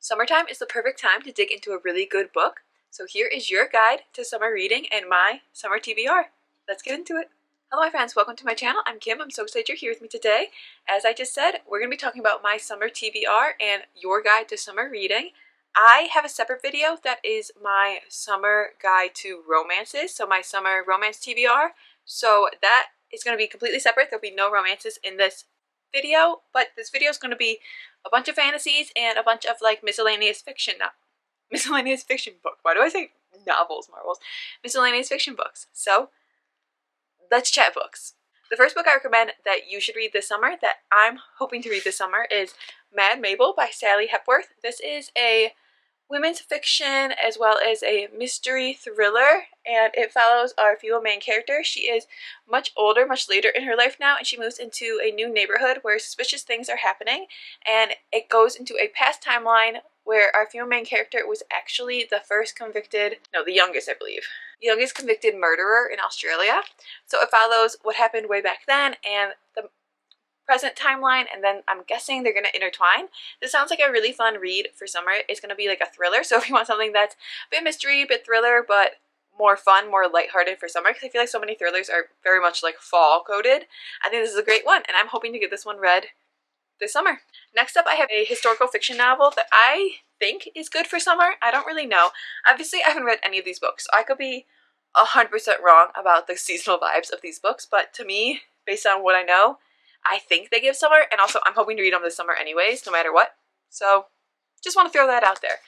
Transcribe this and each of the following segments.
Summertime is the perfect time to dig into a really good book, so here is your guide to summer reading and my summer TBR. Let's get into it. Hello my friends, welcome to my channel. I'm Kim. I'm so excited you're here with me today. As I just said, we're going to be talking about my summer TBR and your guide to summer reading. I have a separate video that is my summer guide to romances, so my summer romance TBR. So that is going to be completely separate. There'll be no romances in this video, but this video is going to be a bunch of fantasies and a bunch of like miscellaneous fiction book. Why do I say novels, Marvels? Miscellaneous fiction books. So let's chat books. The first book I recommend that you should read this summer, that I'm hoping to read this summer, is Mad Mabel by Sally Hepworth. This is a women's fiction as well as a mystery thriller, and it follows our female main character. She is much older, much later in her life now, and she moves into a new neighborhood where suspicious things are happening, and it goes into a past timeline where our female main character was actually the youngest, I believe. The youngest convicted murderer in Australia. So it follows what happened way back then and the present timeline, and then I'm guessing they're going to intertwine. This sounds like a really fun read for summer. It's going to be like a thriller, so if you want something that's a bit mystery, a bit thriller, but more fun, more lighthearted for summer, because I feel like so many thrillers are very much like fall coded, I think this is a great one, and I'm hoping to get this one read this summer. Next up, I have a historical fiction novel that I think is good for summer. I don't really know. Obviously, I haven't read any of these books, so I could be 100% wrong about the seasonal vibes of these books, but to me, based on what I know, I think they give summer, and also I'm hoping to read them this summer anyways, no matter what. So just want to throw that out there.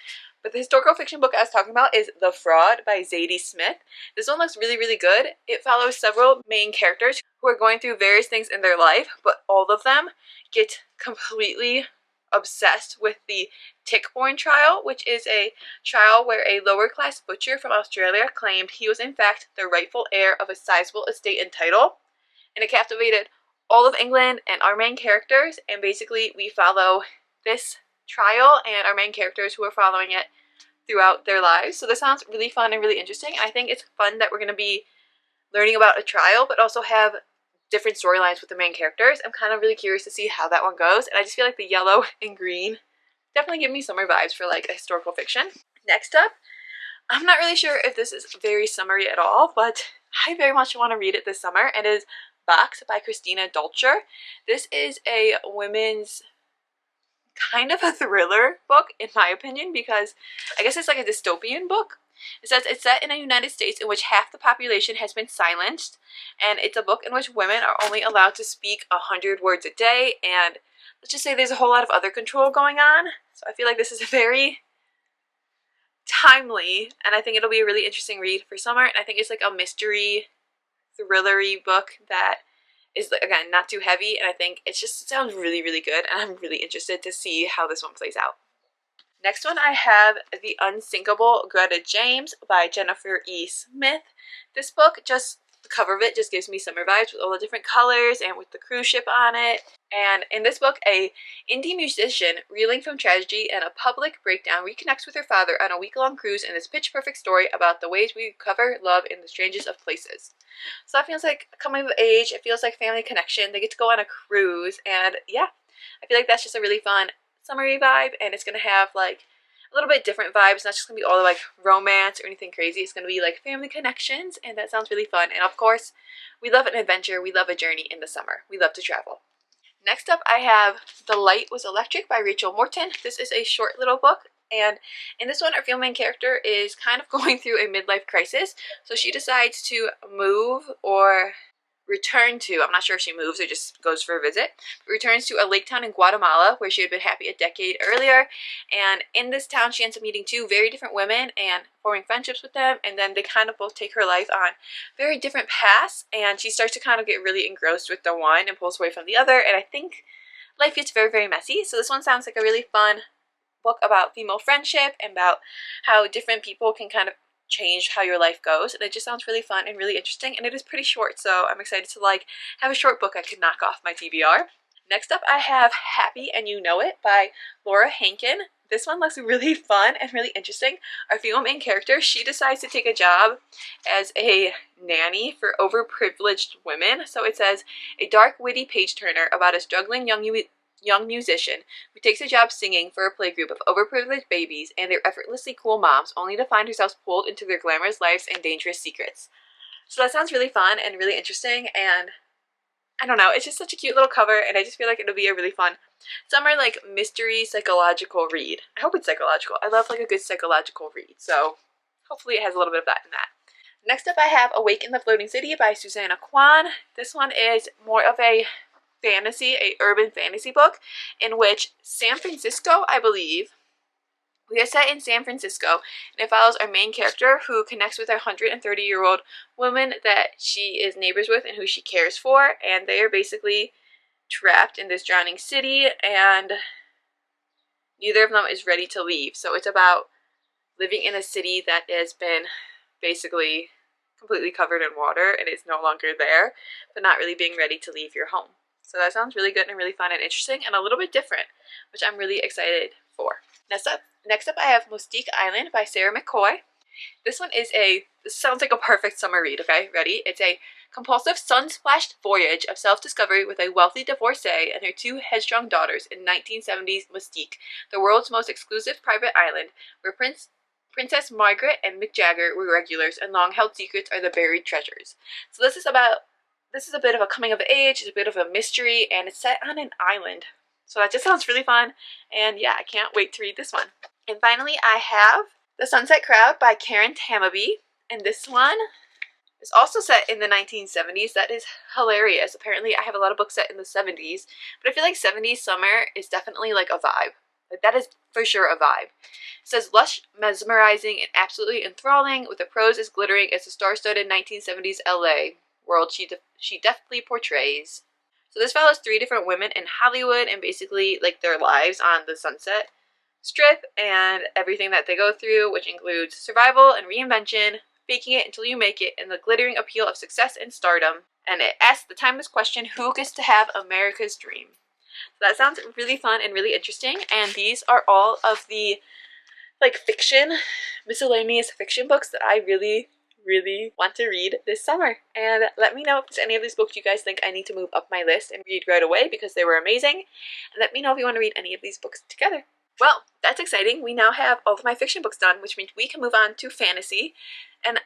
But the historical fiction book I was talking about is The Fraud by Zadie Smith. This one looks really, really good. It follows several main characters who are going through various things in their life, but all of them get completely obsessed with the Tichborne trial, which is a trial where a lower class butcher from Australia claimed he was in fact the rightful heir of a sizable estate and title. And it captivated all of England and our main characters, and basically we follow this trial and our main characters who are following it throughout their lives. So this sounds really fun and really interesting. I think it's fun that we're going to be learning about a trial, but also have different storylines with the main characters. I'm kind of really curious to see how that one goes, and I just feel like the yellow and green definitely give me summer vibes for like a historical fiction. Next up, I'm not really sure if this is very summery at all, but I very much want to read it this summer, and it is Box by Christina Dolcher. This is a women's kind of a thriller book, in my opinion, because I guess it's like a dystopian book. It says it's set in a United States in which half the population has been silenced, and it's a book in which women are only allowed to speak 100 words a day, and let's just say there's a whole lot of other control going on. So I feel like this is very timely, and I think it'll be a really interesting read for summer, and I think it's like a mystery thrillery book that is, again, not too heavy, and I think it just sounds really, really good, and I'm really interested to see how this one plays out. Next one, I have The Unsinkable Greta James by Jennifer E. Smith. This book, just the cover of it just gives me summer vibes with all the different colors and with the cruise ship on it. And in this book, a indie musician reeling from tragedy and a public breakdown reconnects with her father on a week-long cruise in this pitch-perfect story about the ways we recover love in the strangest of places. So that feels like coming of age. It feels like family connection. They get to go on a cruise, and yeah, I feel like that's just a really fun summery vibe, and it's going to have like a little bit different vibes. It's not just going to be all like romance or anything crazy. It's going to be like family connections, and that sounds really fun. And of course, we love an adventure. We love a journey in the summer. We love to travel. Next up, I have The Light Was Electric by Rachel Morton. This is a short little book, and in this one, our female main character is kind of going through a midlife crisis. So she decides to move or return to, I'm not sure if she moves or just goes for a visit, but returns to a lake town in Guatemala where she had been happy a decade earlier. And in this town, she ends up meeting two very different women and forming friendships with them, and then they kind of both take her life on very different paths, and she starts to kind of get really engrossed with the one and pulls away from the other, and I think life gets very, very messy. So this one sounds like a really fun book about female friendship and about how different people can kind of change how your life goes, and it just sounds really fun and really interesting, and it is pretty short, so I'm excited to like have a short book I can knock off my TBR. Next up, I have Happy and You Know It by Laura Hankin. This one looks really fun and really interesting. Our female main character, she decides to take a job as a nanny for overprivileged women. So it says, a dark, witty page-turner about a struggling young young musician who takes a job singing for a playgroup of overprivileged babies and their effortlessly cool moms, only to find herself pulled into their glamorous lives and dangerous secrets. So that sounds really fun and really interesting, and I don't know, it's just such a cute little cover, and I just feel like it'll be a really fun summer, like, mystery psychological read. I hope it's psychological. I love, like, a good psychological read, so hopefully it has a little bit of that in that. Next up I have Awake in the Floating City by Susanna Kwan. This one is more of a urban fantasy book in which San Francisco, I believe, we are set in San Francisco, and it follows our main character who connects with a 130-year-old woman that she is neighbors with and who she cares for, and they are basically trapped in this drowning city, and neither of them is ready to leave. So it's about living in a city that has been basically completely covered in water and is no longer there, but not really being ready to leave your home. So that sounds really good and really fun and interesting and a little bit different, which I'm really excited for. Next up I have Mustique Island by Sarah McCoy. This sounds like a perfect summer read, okay? Ready? It's a compulsive sun-splashed voyage of self-discovery with a wealthy divorcee and her two headstrong daughters in 1970s Mustique, the world's most exclusive private island, where Princess Margaret and Mick Jagger were regulars and long-held secrets are the buried treasures. So this is a bit of a coming of age, it's a bit of a mystery, and it's set on an island. So that just sounds really fun, and yeah, I can't wait to read this one. And finally, I have The Sunset Crowd by Karen Tamaby, and this one is also set in the 1970s. That is hilarious. Apparently, I have a lot of books set in the 70s, but I feel like 70s summer is definitely like a vibe. Like, that is for sure a vibe. It says, lush, mesmerizing, and absolutely enthralling, with the prose as glittering as the star-studded 1970s LA world she deftly portrays. So this follows 3 different women in Hollywood and basically like their lives on the Sunset Strip and everything that they go through, which includes survival and reinvention, faking it until you make it, and the glittering appeal of success and stardom. And it asks the timeless question, who gets to have America's dream? So that sounds really fun and really interesting, and these are all of the like miscellaneous fiction books that I really want to read this summer. And let me know if there's any of these books you guys think I need to move up my list and read right away because they were amazing. And let me know if you want to read any of these books together. Well, that's exciting. We now have all of my fiction books done, which means we can move on to fantasy. And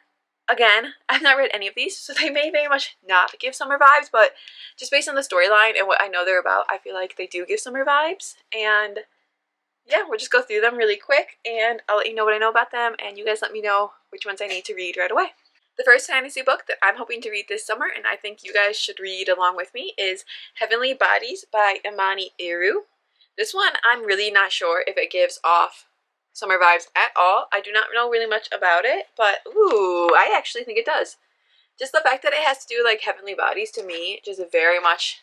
again, I've not read any of these, so they may very much not give summer vibes, but just based on the storyline and what I know they're about, I feel like they do give summer vibes. And yeah, we'll just go through them really quick, and I'll let you know what I know about them, and you guys let me know which ones I need to read right away. The first fantasy book that I'm hoping to read this summer, and I think you guys should read along with me, is Heavenly Bodies by Imani Eru. This one, I'm really not sure if it gives off summer vibes at all. I do not know really much about it, but ooh, I actually think it does. Just the fact that it has to do like heavenly bodies, to me, just very much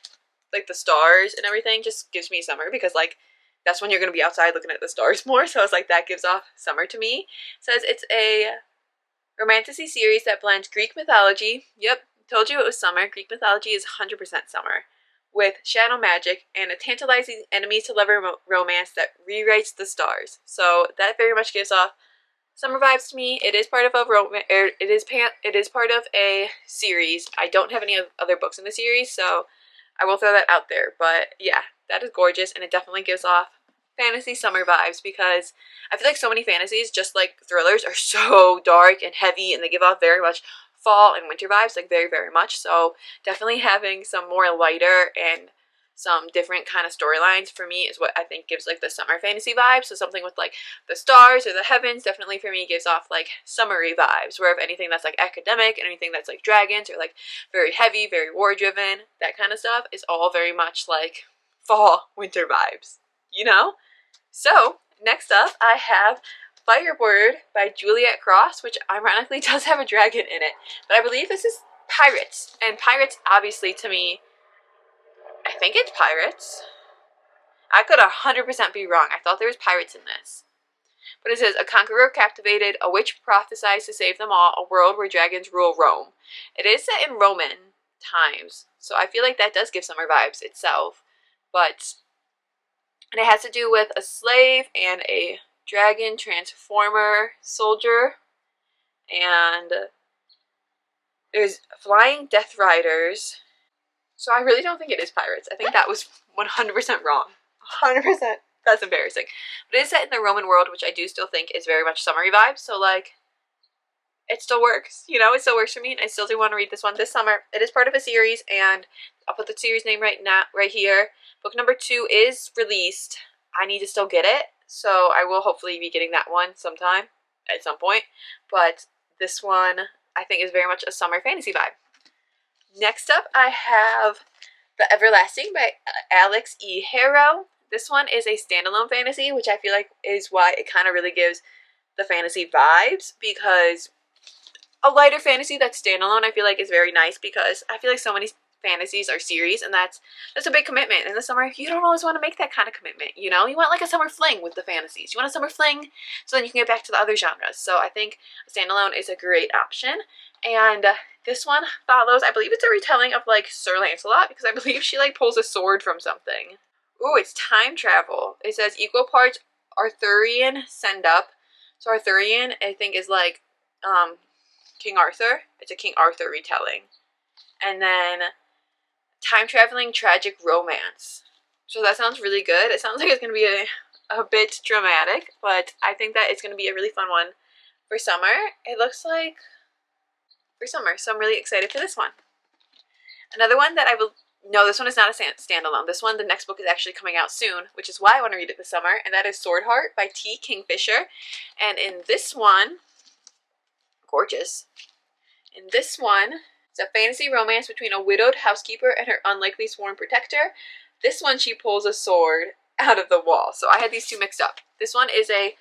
like the stars and everything, just gives me summer, because like that's when you're going to be outside looking at the stars more, so it's like that gives off summer to me. It says it's a romantasy series that blends Greek mythology, yep, told you it was summer, Greek mythology is 100% summer, with shadow magic and a tantalizing enemies-to-lover romance that rewrites the stars. So that very much gives off summer vibes to me. It is part of a series. I don't have any other books in the series, so I will throw that out there. But yeah, that is gorgeous, and it definitely gives off fantasy summer vibes, because I feel like so many fantasies, just like thrillers, are so dark and heavy, and they give off very much fall and winter vibes, like very much. So definitely having some more lighter and some different kind of storylines for me is what I think gives like the summer fantasy vibe. So something with like the stars or the heavens definitely for me gives off like summery vibes, where if anything that's like academic and anything that's like dragons or like very heavy, very war driven, that kind of stuff is all very much like fall winter vibes, you know? So next up I have Firebird by Juliet Cross, which ironically does have a dragon in it, but I believe this is pirates, and pirates obviously to me, I think it's pirates. I could 100% be wrong. I thought there was pirates in this. But it says, a conqueror captivated, a witch prophesies to save them all, a world where dragons rule Rome. It is set in Roman times, so I feel like that does give summer vibes itself. And it has to do with a slave and a dragon transformer soldier, and there's flying death riders. So I really don't think it is pirates. I think that was 100% wrong. 100%. That's embarrassing. But it is set in the Roman world, which I do still think is very much summery vibes. So, like, it still works. You know, it still works for me. And I still do want to read this one this summer. It is part of a series, and I'll put the series name right here. Book number 2 is released. I need to still get it. So I will hopefully be getting that one sometime, at some point. But this one, I think, is very much a summer fantasy vibe. Next up, I have The Everlasting by Alex E. Harrow. This one is a standalone fantasy, which I feel like is why it kind of really gives the fantasy vibes, because a lighter fantasy that's standalone I feel like is very nice, because I feel like so many fantasies are series, and that's a big commitment. In the summer, you don't always want to make that kind of commitment, you know? You want like a summer fling with the fantasies. You want a summer fling so then you can get back to the other genres. So I think a standalone is a great option. And this one follows, I believe it's a retelling of like Sir Lancelot, because I believe she like pulls a sword from something. Ooh, it's time travel. It says equal parts Arthurian send up. So Arthurian, I think, is like King Arthur. It's a King Arthur retelling. And then time traveling tragic romance. So that sounds really good. It sounds like it's going to be a bit dramatic, but I think that it's going to be a really fun one for summer. It looks like for summer, so I'm really excited for this one. Another one that I will... No, this one is not a standalone. This one, the next book is actually coming out soon, which is why I want to read it this summer, and that is Swordheart by T. Kingfisher. And in this one, gorgeous. In this one, it's a fantasy romance between a widowed housekeeper and her unlikely sworn protector. This one, she pulls a sword out of the wall. So I had these two mixed up. This one is a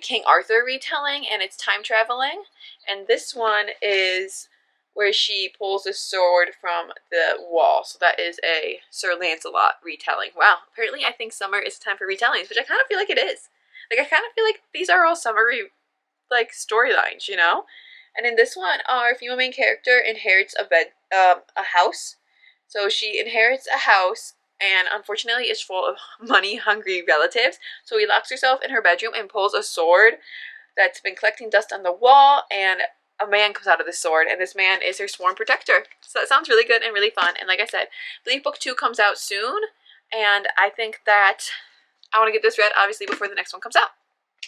King Arthur retelling, and it's time traveling. And this one is where she pulls a sword from the wall. So that is a Sir Lancelot retelling. Wow, apparently I think summer is time for retellings, which I kind of feel like it is. Like, I kind of feel like these are all summery, like, storylines, you know? And in this one, our female main character inherits a house. So she inherits a house, and unfortunately is full of money-hungry relatives. So he locks herself in her bedroom and pulls a sword that's been collecting dust on the wall, and a man comes out of the sword, and this man is her sworn protector. So that sounds really good and really fun. And like I said, I believe book 2 comes out soon, and I think that I want to get this read, obviously, before the next one comes out.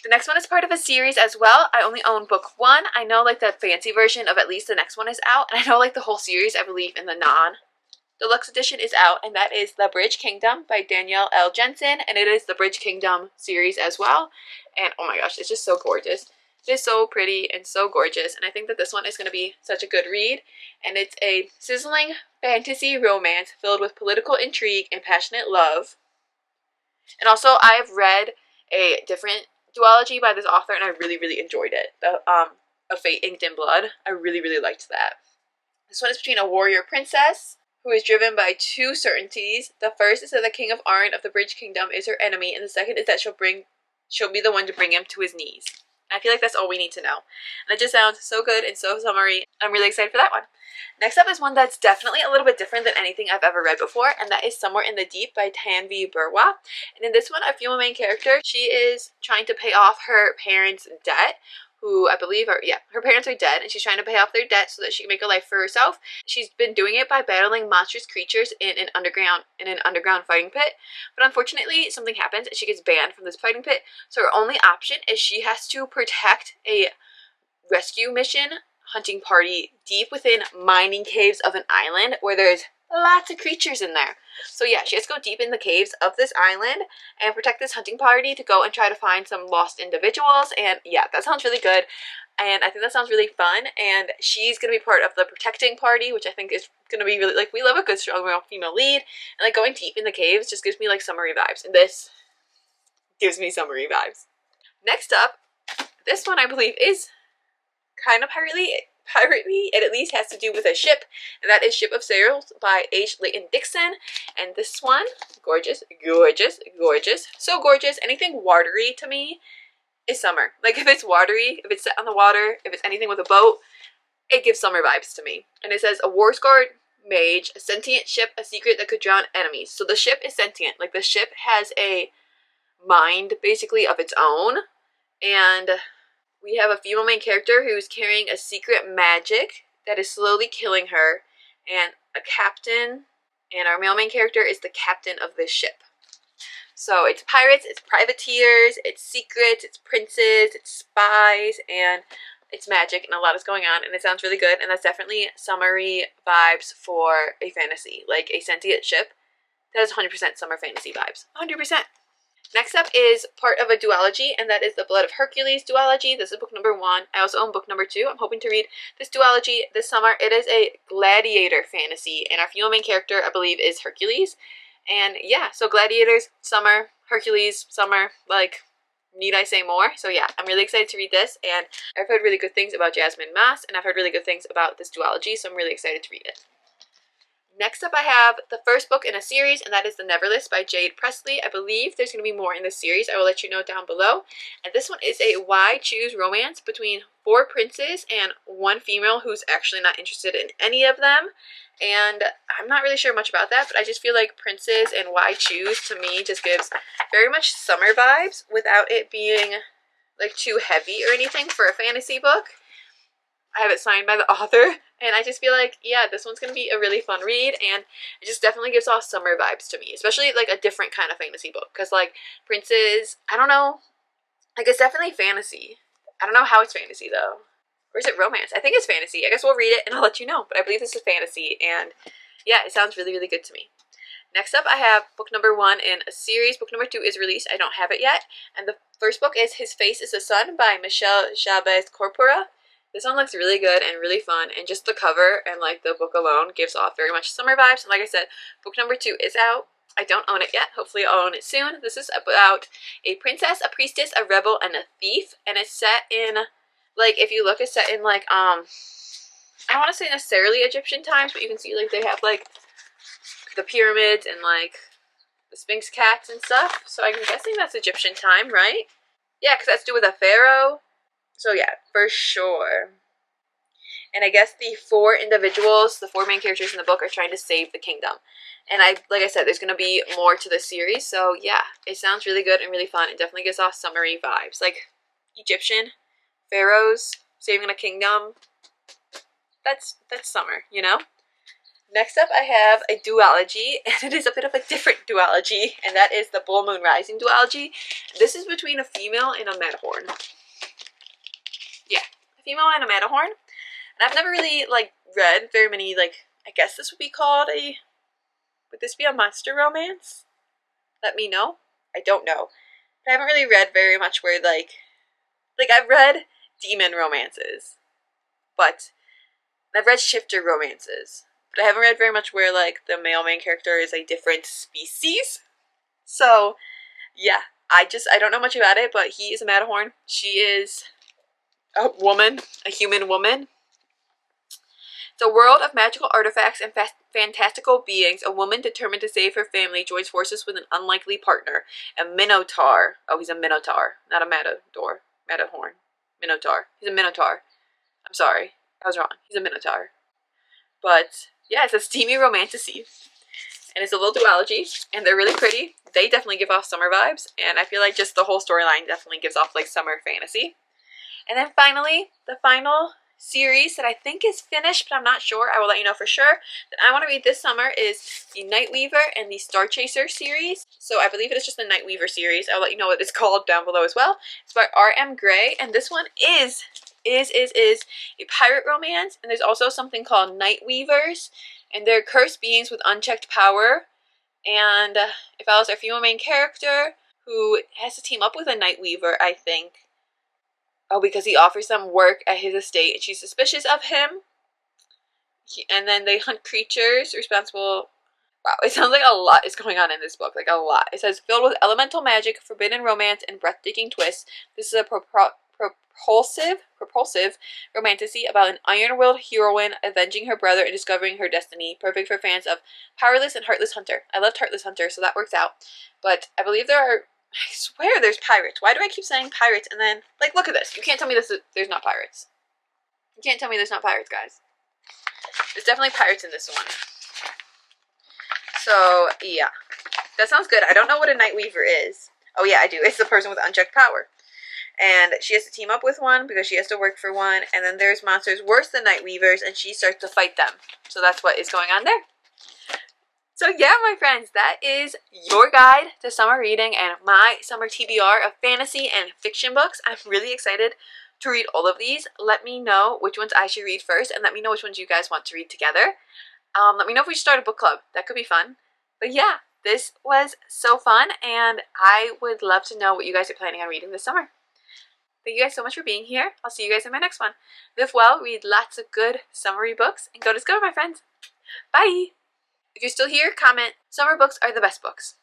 The next one is part of a series as well. I only own book 1. I know like the fancy version of at least the next one is out, and I know like the whole series, I believe, in the non-deluxe edition is out, and that is The Bridge Kingdom by Danielle L. Jensen, and it is the Bridge Kingdom series as well. And oh my gosh, it's just so gorgeous. It is so pretty and so gorgeous, and I think that this one is going to be such a good read. And it's a sizzling fantasy romance filled with political intrigue and passionate love. And also, I have read a different duology by this author, and I really, really enjoyed it. A Fate Inked in Blood. I really, really liked that. This one is between a warrior princess who is driven by 2 certainties. The first is that the King of Arryn of the Bridge Kingdom is her enemy, and the second is that she'll be the one to bring him to his knees. I feel like that's all we need to know. And it just sounds so good and so summery. I'm really excited for that one. Next up is one that's definitely a little bit different than anything I've ever read before, and that is Somewhere in the Deep by Tanvi Burwa. And in this one, a female main character, she is trying to pay off her parents' debt, who I believe are, her parents are dead, and she's trying to pay off their debt so that she can make a life for herself. She's been doing it by battling monstrous creatures in an underground fighting pit, but unfortunately something happens and she gets banned from this fighting pit. So her only option is she has to protect a rescue mission hunting party deep within mining caves of an island where there's lots of creatures in there. So yeah, she has to go deep in the caves of this island and protect this hunting party to go and try to find some lost individuals. And yeah, that sounds really good. And I think that sounds really fun. And she's going to be part of the protecting party, which I think is going to be really, like, we love a good strong female lead. And like going deep in the caves just gives me like summery vibes. And this gives me summery vibes. Next up, this one I believe is kind of piratey. It at least has to do with a ship, and that is Ship of Sails by H. Layton Dixon. And this one, gorgeous, gorgeous, gorgeous, so gorgeous. Anything watery to me is summer. Like, if it's watery, if it's set on the water, if it's anything with a boat, it gives summer vibes to me. And it says a war-scarred mage, a sentient ship, a secret that could drown enemies. So the ship is sentient. Like, the ship has a mind basically of its own, and we have a female main character who's carrying a secret magic that is slowly killing her, and a captain, and our male main character is the captain of this ship. So it's pirates, it's privateers, it's secrets, it's princes, it's spies, and it's magic, and a lot is going on, and it sounds really good, and that's definitely summery vibes for a fantasy, like a sentient ship. That is 100% summer fantasy vibes. 100%. Next up is part of a duology, and that is the Blood of Hercules duology. This is book number 1. I also own book number 2. I'm hoping to read this duology this summer. It is a gladiator fantasy, and our female main character, I believe, is Hercules. And yeah, so gladiators, summer, Hercules, summer, like, need I say more? So yeah, I'm really excited to read this, and I've heard really good things about Jasmine Mas, and I've heard really good things about this duology, so I'm really excited to read it. Next up I have the first book in a series, and that is The Neverlist by Jade Presley. I believe there's going to be more in this series. I will let you know down below. And this one is a why choose romance between 4 princes and 1 female who's actually not interested in any of them. And I'm not really sure much about that, but I just feel like princes and why choose to me just gives very much summer vibes without it being like too heavy or anything for a fantasy book. I have it signed by the author, and I just feel like, yeah, this one's going to be a really fun read, and it just definitely gives off summer vibes to me, especially, like, a different kind of fantasy book, because, like, princes, I don't know, like, it's definitely fantasy. I don't know how it's fantasy, though. Or is it romance? I think it's fantasy. I guess we'll read it, and I'll let you know, but I believe this is fantasy, and, yeah, it sounds really, really good to me. Next up, I have book number 1 in a series. Book number 2 is released. I don't have it yet, and the first book is His Face is the Sun by Michelle Chavez Corpora. This one looks really good and really fun, and just the cover and like the book alone gives off very much summer vibes. And like I said, book number 2 is out. I don't own it yet. Hopefully I'll own it soon. This is about a princess, a priestess, a rebel, and a thief, and it's set in, like, if you look, it's set in like I don't want to say necessarily Egyptian times, but you can see like they have like the pyramids and like the Sphinx cats and stuff. So I'm guessing that's Egyptian time, right? Yeah, because that's to do with a pharaoh. So yeah, for sure. And I guess the 4 individuals, the 4 main characters in the book, are trying to save the kingdom. And like I said, there's going to be more to this series. So yeah, it sounds really good and really fun. It definitely gives off summery vibes. Like Egyptian, pharaohs, saving a kingdom. That's summer, you know? Next up, I have a duology, and it is a bit of a different duology, and that is the Bull Moon Rising duology. This is between a female and a Matterhorn. Yeah, a female and a Matterhorn. And I've never really, like, read very many, like, I guess this would be called a, would this be a monster romance? Let me know. I don't know. But I haven't really read very much where, like I've read demon romances. But I've read shifter romances. But I haven't read very much where, like, the male main character is a different species. So, yeah, I don't know much about it, but he is a Matterhorn. She is a woman, a human woman. It's a world of magical artifacts and fantastical beings. A woman determined to save her family joins forces with an unlikely partner, a Minotaur. Oh, he's a Minotaur, not a Matador. Matterhorn. Minotaur. He's a Minotaur. I'm sorry, I was wrong. He's a Minotaur. But yeah, it's a steamy romantasy. And it's a little duology, and they're really pretty. They definitely give off summer vibes, and I feel like just the whole storyline definitely gives off, like, summer fantasy. And then finally, the final series that I think is finished, but I'm not sure, I will let you know for sure, that I want to read this summer is the Nightweaver and the Star Chaser series. So I believe it is just the Nightweaver series. I'll let you know what it's called down below as well. It's by R.M. Gray, and this one is a pirate romance, and there's also something called Nightweavers, and they're cursed beings with unchecked power, and it follows our female main character, who has to team up with a Nightweaver, I think. Oh, because he offers them work at his estate, and she's suspicious of him. And then they hunt creatures responsible. Wow, it sounds like a lot is going on in this book, like a lot. It says, filled with elemental magic, forbidden romance, and breathtaking twists, this is a propulsive romantasy about an iron-willed heroine avenging her brother and discovering her destiny, perfect for fans of Powerless and Heartless Hunter. I loved Heartless Hunter, so that works out. But I believe I swear there's pirates. Why do I keep saying pirates and then, like, look at this. You can't tell me there's not pirates. You can't tell me there's not pirates, guys. There's definitely pirates in this one. So, yeah. That sounds good. I don't know what a Nightweaver is. Oh, yeah, I do. It's the person with unchecked power. And she has to team up with one because she has to work for one. And then there's monsters worse than Nightweavers, and she starts to fight them. So that's what is going on there. So yeah, my friends, that is your guide to summer reading and my summer TBR of fantasy and fiction books. I'm really excited to read all of these. Let me know which ones I should read first, and let me know which ones you guys want to read together. Let me know if we should start a book club. That could be fun. But yeah, this was so fun, and I would love to know what you guys are planning on reading this summer. Thank you guys so much for being here. I'll see you guys in my next one. Live well, read lots of good summery books, and go discover, my friends. Bye! If you're still here, comment, summer books are the best books.